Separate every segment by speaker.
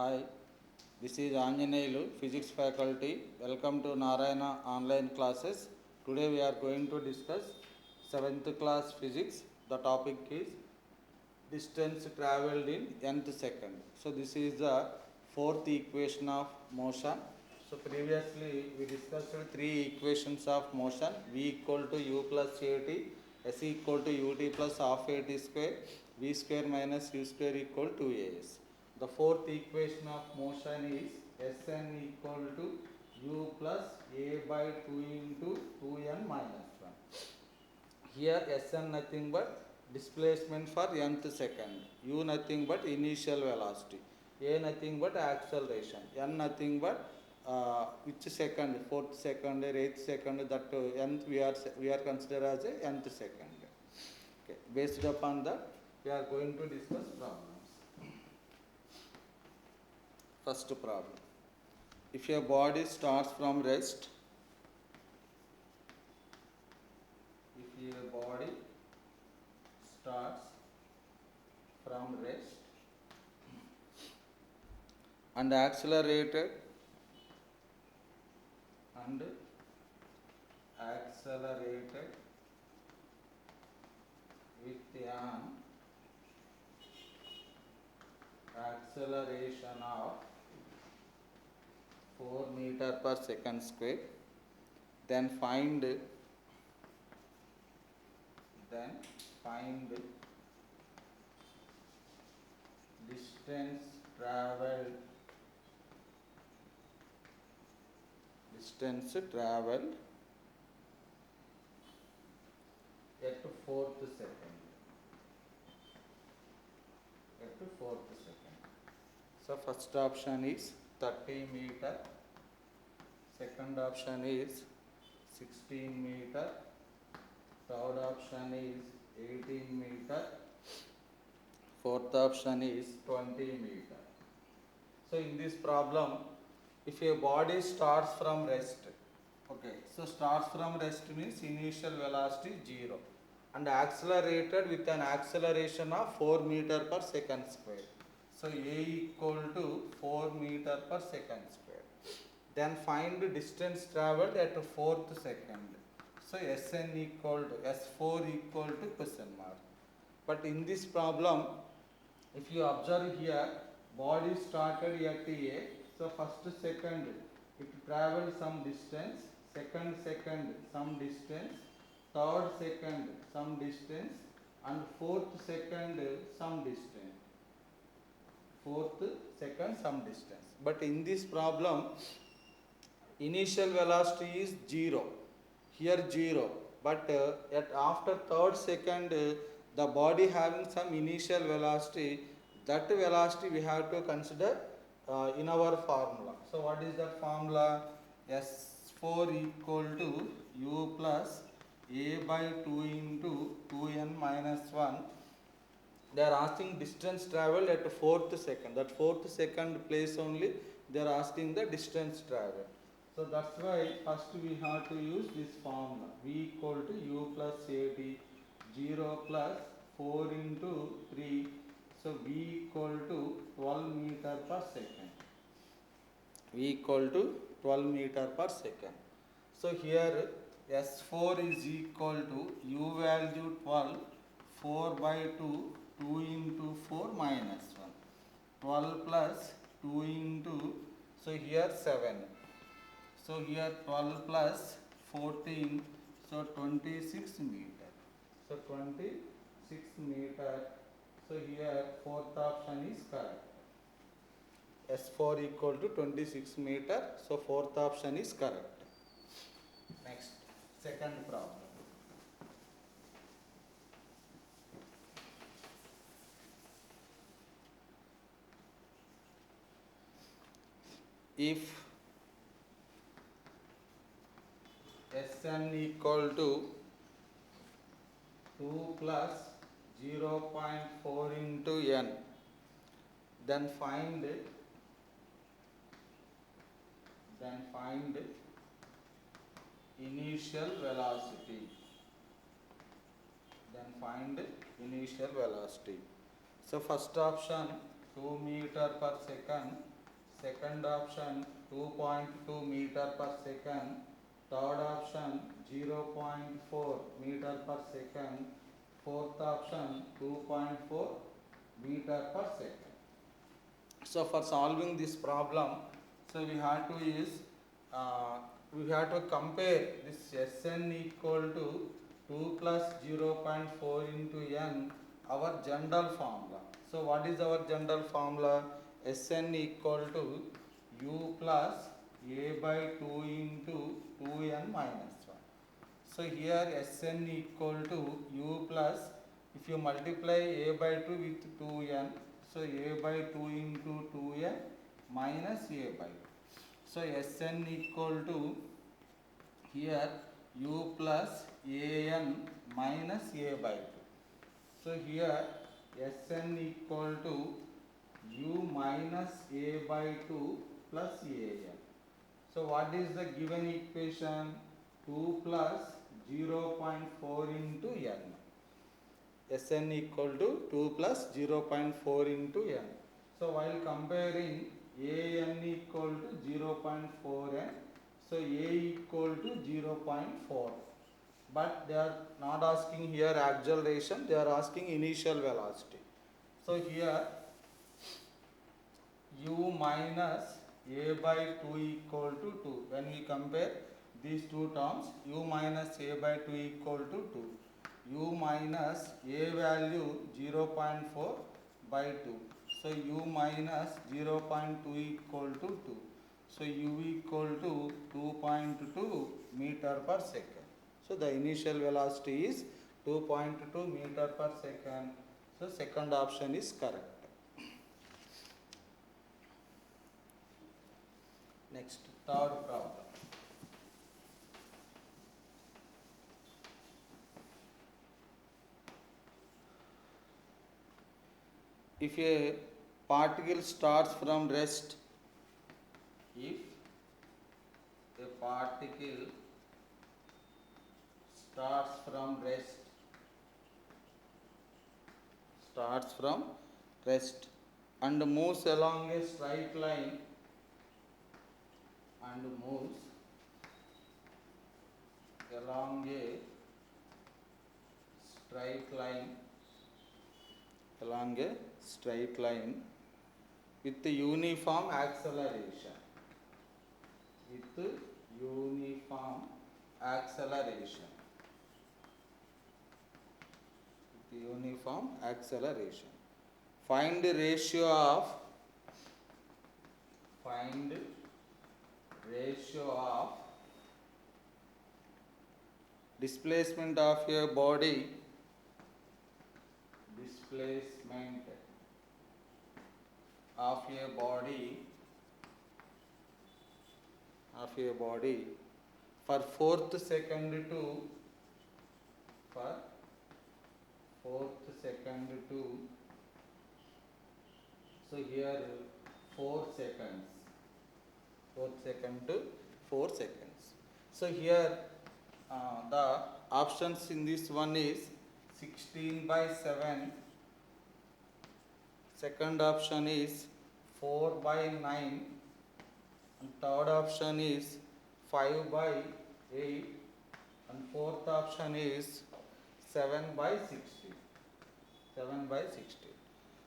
Speaker 1: Hi, this is Anjaneyulu, Physics faculty. Welcome to Narayana online classes. Today we are going to discuss 7th class physics. The topic is distance travelled in nth second. So this is the fourth equation of motion. So previously we discussed three equations of motion: v equal to u plus at, s equal to ut plus half at square, v square minus u square equal to as. The fourth equation of motion is Sn equal to u plus a by 2 into 2n minus 1. Here Sn nothing but displacement for nth second, u nothing but initial velocity, a nothing but acceleration, n nothing but which second, fourth second or eighth second, that nth we are considered as a nth second. Okay. Based upon that, we are going to discuss problems. First problem: if your body starts from rest, if your body starts from rest and accelerated with an acceleration of 4 meter per second square, then find distance traveled at fourth second. So first option is 30 meter, second option is 16 meter, third option is 18 meter, fourth option is 20 meter. So in this problem, if a body starts from rest, okay, so starts from rest means initial velocity 0 and accelerated with an acceleration of 4 meter per second square. So a equal to 4 meter per second square. Then find distance travelled at fourth second. So Sn equal to S4 equal to question mark. But in this problem, if you observe here, body started at A. So first second it travelled some distance, second some distance, third second some distance, and fourth second some distance. But in this problem, initial velocity is 0. Here 0. But at after third second, the body having some initial velocity, that velocity we have to consider in our formula. So what is that formula? S4 equal to u plus a by 2 into 2n minus 1. They are asking distance traveled at fourth second. That fourth second place only they are asking the distance traveled. So that's why first we have to use this formula. V equal to u plus at, 0 plus 4 into 3. So V equal to 12 meter per second. So here S4 is equal to u value 12, 4 by 2, 2 into 4 minus 1. 12 plus 2 into, so here 7. So here 12 plus 14, so 26 meter. So 26 meter. So here fourth option is correct. S4 equal to 26 meter. So fourth option is correct. Next, second problem. If Sn equal to 2 plus 0.4 into n, then find initial velocity. So first option 2 meter per second. Second option 2.2 meter per second. Third option 0.4 meter per second. Fourth option 2.4 meter per second. So for solving this problem, so we have to use we have to compare this Sn equal to 2 plus 0.4 into n, our general formula. So what is our general formula? Sn equal to u plus a by 2 into 2n minus 1. So here Sn equal to u plus, if you multiply a by 2 with 2n, so a by 2 into 2n minus a by 2. So Sn equal to here u plus an minus a by 2. So here Sn equal to u minus a by 2 plus an. So what is the given equation? 2 plus 0.4 into n. Sn equal to 2 plus 0.4 into n. So while comparing an equal to 0.4n, so a equal to 0.4. But they are not asking here acceleration, they are asking initial velocity. So here u minus a by 2 equal to 2. When we compare these two terms, u minus a by 2 equal to 2. U minus a value 0.4 by 2. So u minus 0.2 equal to 2. So u equal to 2.2 meter per second. So the initial velocity is 2.2 meter per second. So second option is correct. Next, third problem. If a particle starts from rest, if a particle starts from rest and moves along a straight line along a straight line with uniform acceleration. Find the ratio of displacement of a body for fourth second to so here 4 seconds. 4 seconds. So here the options in this one is 16 by 7. Second option is 4 by 9. And third option is 5 by 8. And fourth option is 7 by 16.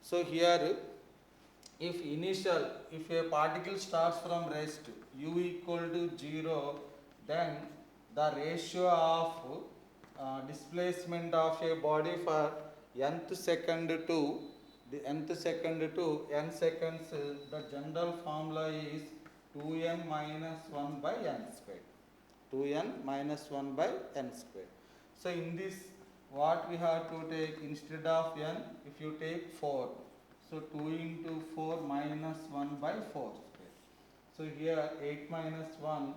Speaker 1: So here if a particle starts from rest, u equal to 0, then the ratio of displacement of a body for nth second to n seconds, the general formula is 2n minus 1 by n square. 2n minus 1 by n square. So in this, what we have to take instead of n, if you take 4. So 2 into 4 minus 1 by 4 square. So here 8 minus 1.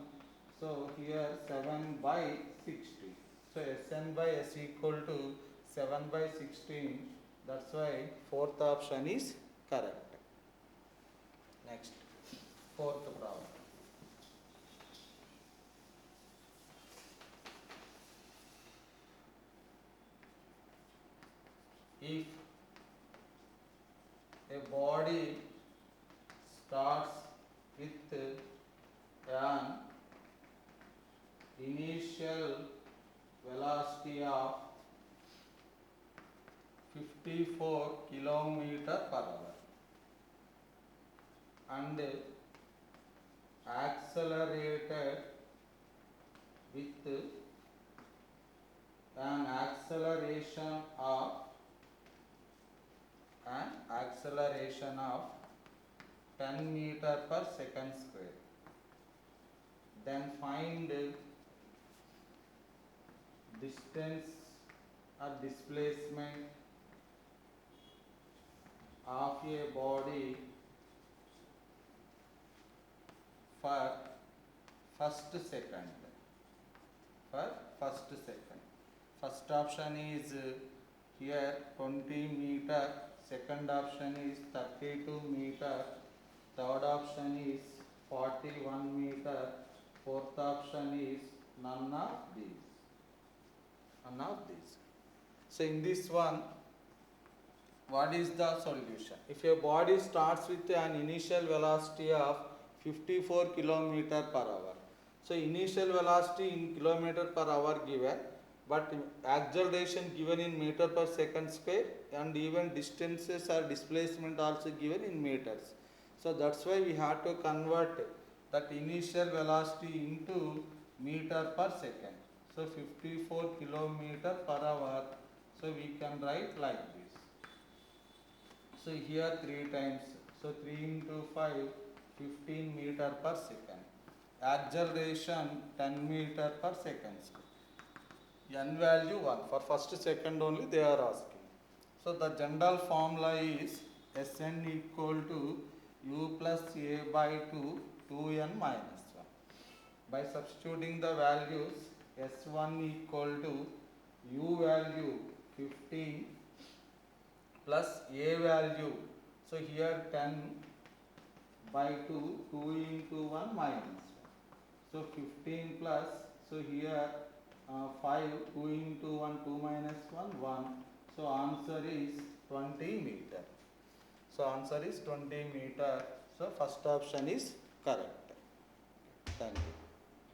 Speaker 1: So here 7 by 16. So Sn by S equal to 7 by 16. That's why fourth option is correct. Next, fourth problem. If a body starts with an initial velocity of 54 kilometer per hour and accelerated with an acceleration of 10 meter per second square. Then find distance or displacement of a body for first second. First option is here 20 meter, second option is 32 meter, third option is 41 meter, fourth option is none of these. So in this one, what is the solution? If a body starts with an initial velocity of 54 kilometer per hour, so initial velocity in kilometer per hour given, but acceleration given in meter per second square, and even distances or displacement also given in meters. So that's why we have to convert that initial velocity into meter per second. So 54 kilometer per hour. So we can write like this. So here 3 times. So 3 into 5, 15 meter per second. Acceleration 10 meter per second. N value 1. For first second only they are asking. So the general formula is Sn equal to u plus a by 2, 2n minus 1. By substituting the values, S1 equal to u value 15 plus a value. So here 10 by 2, 2 into 1 minus 1. So 15 plus, so here 5, 2 into 1, 2 minus 1, 1. So answer is 20 meter. So answer is 20 meter. So first option is correct. Thank you.